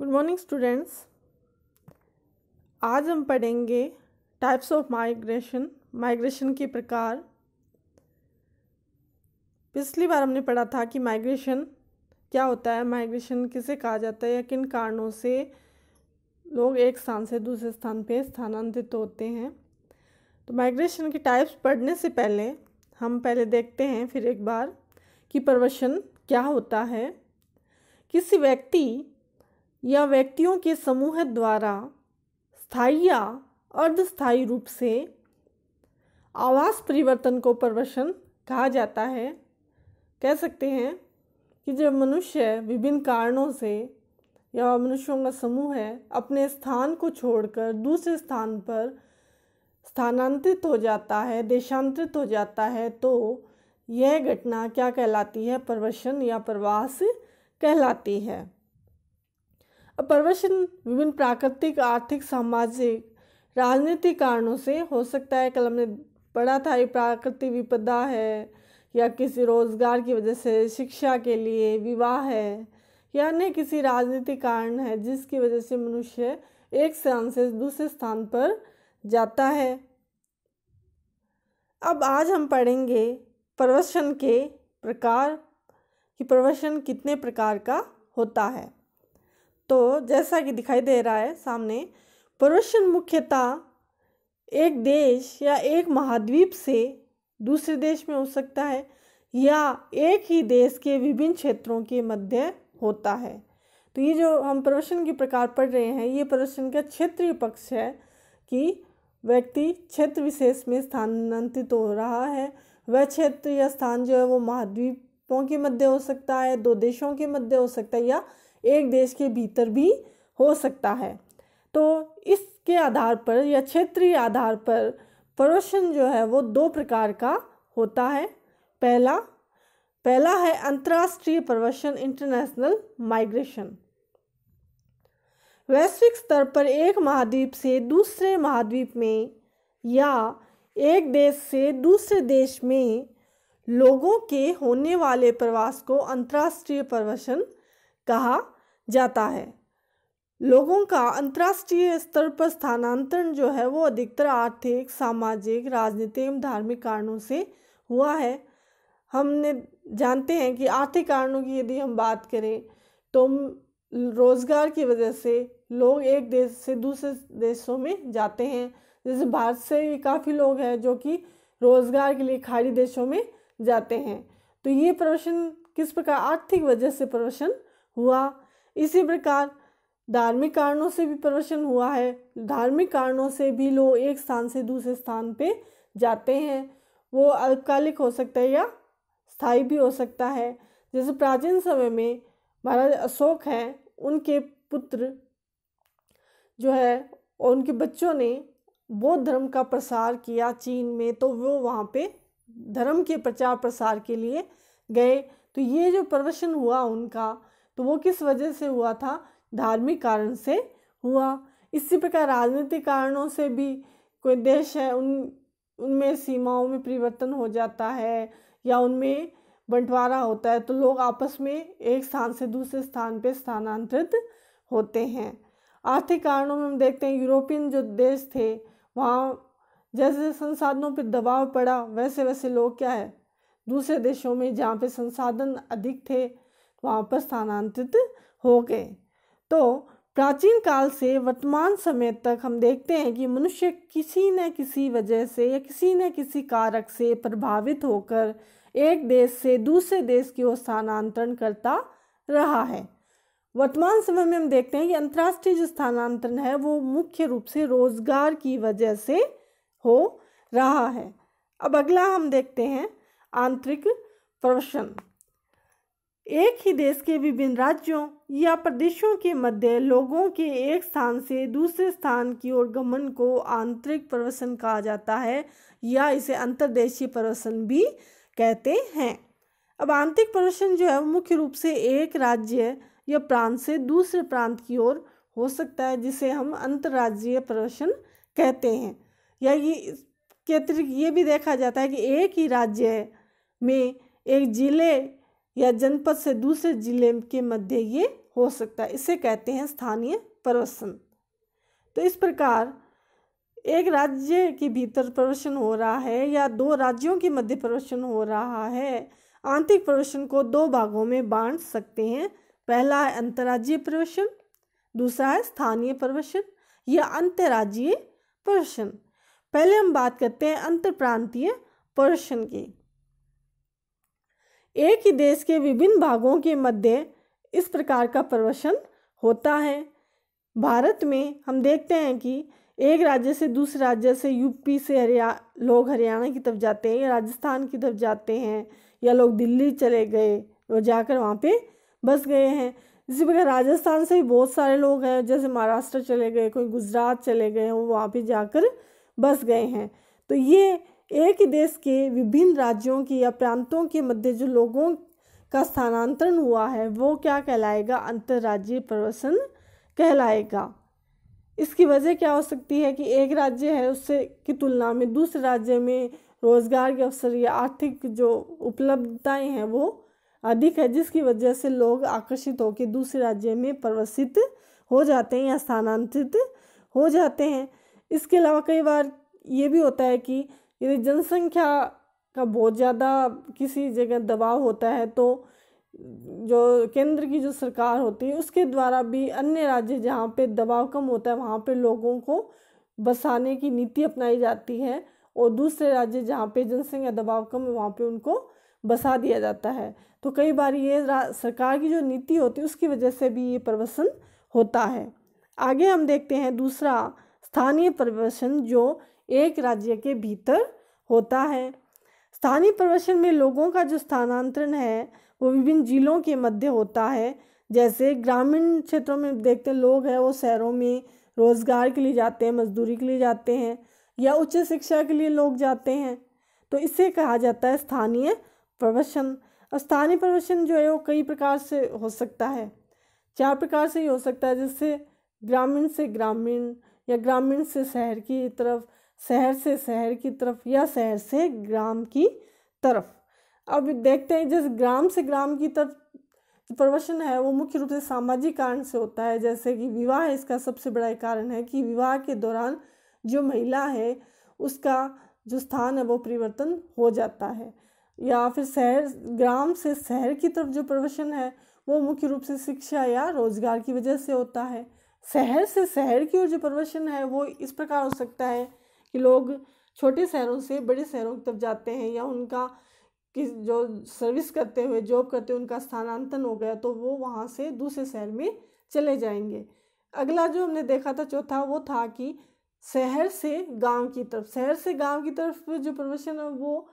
Good morning students. आज हम पढ़ेंगे टाइप्स ऑफ माइग्रेशन के प्रकार। पिछली बार हमने पढ़ा था कि माइग्रेशन क्या होता है, माइग्रेशन किसे कहा जाता है या किन कारणों से लोग एक स्थान से दूसरे स्थान पे स्थानांतरित होते हैं। तो माइग्रेशन के टाइप्स पढ़ने से पहले हम देखते हैं फिर एक बार कि प्रवसन क्या होता है। किसी व्यक्ति या व्यक्तियों के समूह द्वारा स्थायी या अर्धस्थायी रूप से आवास परिवर्तन को प्रवसन कहा जाता है। कह सकते हैं कि जब मनुष्य विभिन्न कारणों से या मनुष्यों का समूह है अपने स्थान को छोड़कर दूसरे स्थान पर स्थानांतरित हो जाता है, देशांतरित हो जाता है, तो यह घटना क्या कहलाती है? प्रवसन या प्रवास कहलाती है। अब प्रवसन विभिन्न प्राकृतिक, आर्थिक, सामाजिक, राजनीतिक कारणों से हो सकता है। कल हमने पढ़ा था ये प्राकृतिक विपदा है या किसी रोजगार की वजह से, शिक्षा के लिए, विवाह है या अन्य किसी राजनीतिक कारण है जिसकी वजह से मनुष्य एक स्थान से दूसरे स्थान पर जाता है। अब आज हम पढ़ेंगे प्रवसन के प्रकार कि प्रवसन कितने प्रकार का होता है। तो जैसा कि दिखाई दे रहा है सामने, प्रवसन मुख्यतः एक देश या एक महाद्वीप से दूसरे देश में हो सकता है या एक ही देश के विभिन्न क्षेत्रों के मध्य होता है। तो ये जो हम प्रवसन के प्रकार पढ़ रहे हैं, ये प्रवसन का क्षेत्रीय पक्ष है कि व्यक्ति क्षेत्र विशेष में स्थानांतरित हो रहा है। वह क्षेत्र या स्थान जो है वो महाद्वीपों के मध्य हो सकता है, दो देशों के मध्य हो सकता है या एक देश के भीतर भी हो सकता है। तो इसके आधार पर या क्षेत्रीय आधार पर प्रवसन जो है वो दो प्रकार का होता है। पहला है अंतर्राष्ट्रीय प्रवसन, इंटरनेशनल माइग्रेशन। वैश्विक स्तर पर एक महाद्वीप से दूसरे महाद्वीप में या एक देश से दूसरे देश में लोगों के होने वाले प्रवास को अंतर्राष्ट्रीय प्रवसन कहा जाता है। लोगों का अंतर्राष्ट्रीय स्तर पर स्थानांतरण जो है वो अधिकतर आर्थिक, सामाजिक, राजनीतिक एवं धार्मिक कारणों से हुआ है। हमने जानते हैं कि आर्थिक कारणों की यदि हम बात करें तो रोजगार की वजह से लोग एक देश से दूसरे देशों में जाते हैं। जैसे भारत से काफ़ी लोग हैं जो कि रोजगार के लिए खाड़ी देशों में जाते हैं। तो ये प्रवसन किस प्रकार? आर्थिक वजह से प्रवसन हुआ। इसी प्रकार धार्मिक कारणों से भी प्रवसन हुआ है। धार्मिक कारणों से भी लोग एक स्थान से दूसरे स्थान पे जाते हैं। वो अल्पकालिक हो सकता है या स्थायी भी हो सकता है। जैसे प्राचीन समय में महाराज अशोक हैं, उनके पुत्र जो है और उनके बच्चों ने बौद्ध धर्म का प्रसार किया चीन में, तो वो वहाँ पे धर्म के प्रचार प्रसार के लिए गए। तो ये जो प्रवसन हुआ उनका, तो वो किस वजह से हुआ था? धार्मिक कारण से हुआ। इसी प्रकार राजनीतिक कारणों से भी कोई देश है उनमें सीमाओं में परिवर्तन हो जाता है या उनमें बंटवारा होता है, तो लोग आपस में एक स्थान से दूसरे स्थान पे स्थानांतरित होते हैं। आर्थिक कारणों में हम देखते हैं यूरोपियन जो देश थे वहाँ जैसे संसाधनों पर दबाव पड़ा वैसे वैसे लोग क्या है दूसरे देशों में जहाँ पे संसाधन अधिक थे वहाँ पर स्थानांतरित हो गए। तो प्राचीन काल से वर्तमान समय तक हम देखते हैं कि मनुष्य किसी न किसी वजह से या किसी न किसी कारक से प्रभावित होकर एक देश से दूसरे देश की ओर स्थानांतरण करता रहा है। वर्तमान समय में हम देखते हैं कि अंतर्राष्ट्रीय जो स्थानांतरण है वो मुख्य रूप से रोजगार की वजह से हो रहा है। अब अगला हम देखते हैं आंतरिक प्रवसन। एक ही देश के विभिन्न राज्यों या प्रदेशों के मध्य लोगों के एक स्थान से दूसरे स्थान की ओर गमन को आंतरिक प्रवसन कहा जाता है या इसे अंतर्देशीय प्रवसन भी कहते हैं। अब आंतरिक प्रवसन जो है वो मुख्य रूप से एक राज्य या प्रांत से दूसरे प्रांत की ओर हो सकता है, जिसे हम अंतर्राज्यीय प्रवसन कहते हैं। या ये के अतिरिक्त ये भी देखा जाता है कि एक ही राज्य में एक जिले या जनपद से दूसरे जिले के मध्य ये हो सकता है, इसे कहते हैं स्थानीय प्रवसन। तो इस प्रकार एक राज्य के भीतर प्रवसन हो रहा है या दो राज्यों के मध्य प्रवसन हो रहा है, आंतरिक प्रवसन को दो भागों में बांट सकते हैं। पहला है अंतर्राज्यीय प्रवसन, दूसरा है स्थानीय प्रवसन या अंतर्राज्यीय प्रवसन। पहले हम बात करते हैं अंतरप्रांतीय प्रवसन की। एक ही देश के विभिन्न भागों के मध्य इस प्रकार का प्रवसन होता है। भारत में हम देखते हैं कि एक राज्य से दूसरे राज्य से यूपी से लोग हरियाणा की तरफ जाते हैं या राजस्थान की तरफ जाते हैं, या लोग दिल्ली चले गए और जाकर वहाँ पे बस गए हैं। इसी प्रकार राजस्थान से भी बहुत सारे लोग हैं, जैसे महाराष्ट्र चले गए, कोई गुजरात चले गए, वो वहाँ पे जाकर बस गए हैं। तो ये एक ही देश के विभिन्न राज्यों की या प्रांतों के मध्य जो लोगों का स्थानांतरण हुआ है वो क्या कहलाएगा? अंतर्राज्यीय प्रवसन कहलाएगा। इसकी वजह क्या हो सकती है कि एक राज्य है उससे की तुलना में दूसरे राज्य में रोजगार के अवसर या आर्थिक जो उपलब्धताएं हैं वो अधिक है, जिसकी वजह से लोग आकर्षित होकर दूसरे राज्य में प्रवसित हो जाते हैं या स्थानांतरित हो जाते हैं। इसके अलावा कई बार ये भी होता है कि यदि जनसंख्या का बहुत ज़्यादा किसी जगह दबाव होता है तो जो केंद्र की जो सरकार होती है उसके द्वारा भी अन्य राज्य जहाँ पे दबाव कम होता है वहाँ पे लोगों को बसाने की नीति अपनाई जाती है, और दूसरे राज्य जहाँ पे जनसंख्या दबाव कम है वहाँ पे उनको बसा दिया जाता है। तो कई बार ये सरकार की जो नीति होती है उसकी वजह से भी ये प्रवसन होता है। आगे हम देखते हैं दूसरा स्थानीय प्रवसन, जो एक राज्य के भीतर होता है। स्थानीय प्रवसन में लोगों का जो स्थानांतरण है वो विभिन्न जिलों के मध्य होता है। जैसे ग्रामीण क्षेत्रों में देखते हैं लोग हैं वो शहरों में रोजगार के लिए जाते हैं, मजदूरी के लिए जाते हैं, या उच्च शिक्षा के लिए लोग जाते हैं, तो इसे कहा जाता है स्थानीय प्रवसन। और स्थानीय प्रवसन जो है वो कई प्रकार से हो सकता है, 4 प्रकार से ही हो सकता है, जैसे ग्रामीण से ग्रामीण, या ग्रामीण से शहर की तरफ, शहर से शहर की तरफ, या शहर से ग्राम की तरफ। अब देखते हैं जैसे ग्राम से ग्राम की तरफ प्रवसन है वो मुख्य रूप से सामाजिक कारण से होता है, जैसे कि विवाह इसका सबसे बड़ा कारण है कि विवाह के दौरान जो महिला है उसका जो स्थान है वो परिवर्तन हो जाता है। या फिर शहर, ग्राम से शहर की तरफ जो प्रवसन है वो मुख्य रूप से शिक्षा या रोजगार की वजह से होता है। शहर से शहर की ओर जो प्रवसन है वो इस प्रकार हो सकता है कि लोग छोटे शहरों से बड़े शहरों की तरफ जाते हैं, या उनका कि जो सर्विस करते हुए जॉब करते हुए उनका स्थानांतरण हो गया तो वो वहाँ से दूसरे शहर में चले जाएंगे। अगला जो हमने देखा था चौथा, वो था कि शहर से गांव की तरफ। शहर से गांव की तरफ जो प्रवसन है वो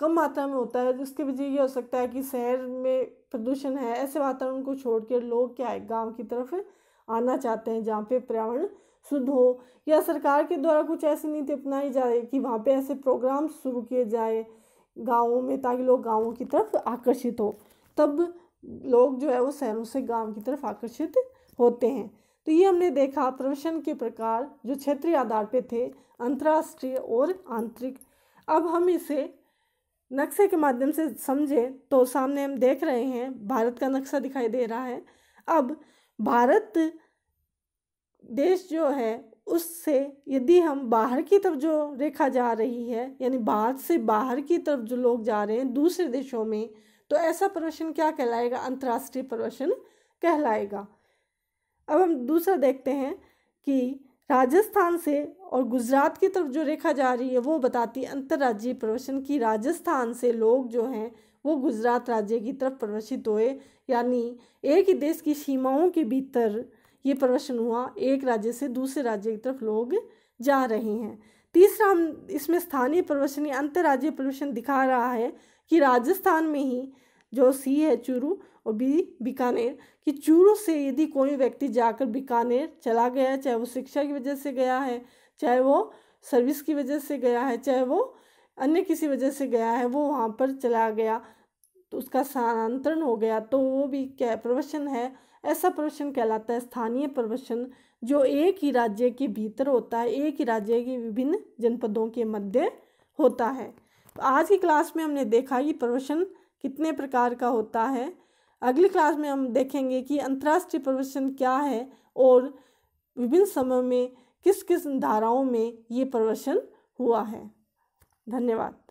कम मात्रा में होता है, जिसकी वजह ये हो सकता है कि शहर में प्रदूषण है, ऐसे वातावरण को छोड़कर लोग क्या है गाँव की तरफ आना चाहते हैं जहाँ पे पर्यावरण शुद्ध हो, या सरकार के द्वारा कुछ ऐसी नीति अपनाई जाए कि वहाँ पे ऐसे प्रोग्राम शुरू किए जाए गाँवों में ताकि लोग गाँवों की तरफ आकर्षित हो, तब लोग जो है वो शहरों से गाँव की तरफ आकर्षित होते हैं। तो ये हमने देखा प्रवसन के प्रकार जो क्षेत्रीय आधार पे थे, अंतर्राष्ट्रीय और आंतरिक। अब हम इसे नक्शे के माध्यम से समझें तो सामने हम देख रहे हैं भारत का नक्शा दिखाई दे रहा है। अब भारत देश जो है उससे यदि हम बाहर की तरफ जो रेखा जा रही है, यानी भारत से बाहर की तरफ जो लोग जा रहे हैं दूसरे देशों में, तो ऐसा प्रवसन क्या कहलाएगा? अंतर्राष्ट्रीय प्रवसन कहलाएगा। अब हम दूसरा देखते हैं कि राजस्थान से और गुजरात की तरफ जो रेखा जा रही है वो बताती है अंतर्राज्यीय प्रवसन की राजस्थान से लोग जो हैं वो गुजरात राज्य की तरफ प्रवसित हुए, यानी एक ही देश की सीमाओं के भीतर ये प्रवसन हुआ, एक राज्य से दूसरे राज्य की तरफ लोग जा रहे हैं। तीसरा हम इसमें स्थानीय प्रवसन या अंतर्राज्यीय प्रवसन दिखा रहा है कि राजस्थान में ही जो सी है चूरू और बी बीकानेर, कि चूरू से यदि कोई व्यक्ति जाकर बीकानेर चला गया है, चाहे वो शिक्षा की वजह से गया है, चाहे वो सर्विस की वजह से गया है, चाहे वो अन्य किसी वजह से गया है, वो वहाँ पर चला गया तो उसका स्थानांतरण हो गया, तो वो भी क्या प्रवसन है। ऐसा प्रवसन कहलाता है स्थानीय प्रवसन, जो एक ही राज्य के भीतर होता है, एक ही राज्य के विभिन्न जनपदों के मध्य होता है। तो आज की क्लास में हमने देखा कि प्रवसन कितने प्रकार का होता है। अगली क्लास में हम देखेंगे कि अंतर्राष्ट्रीय प्रवचन क्या है और विभिन्न समय में किस किस धाराओं में ये प्रवचन हुआ है। धन्यवाद।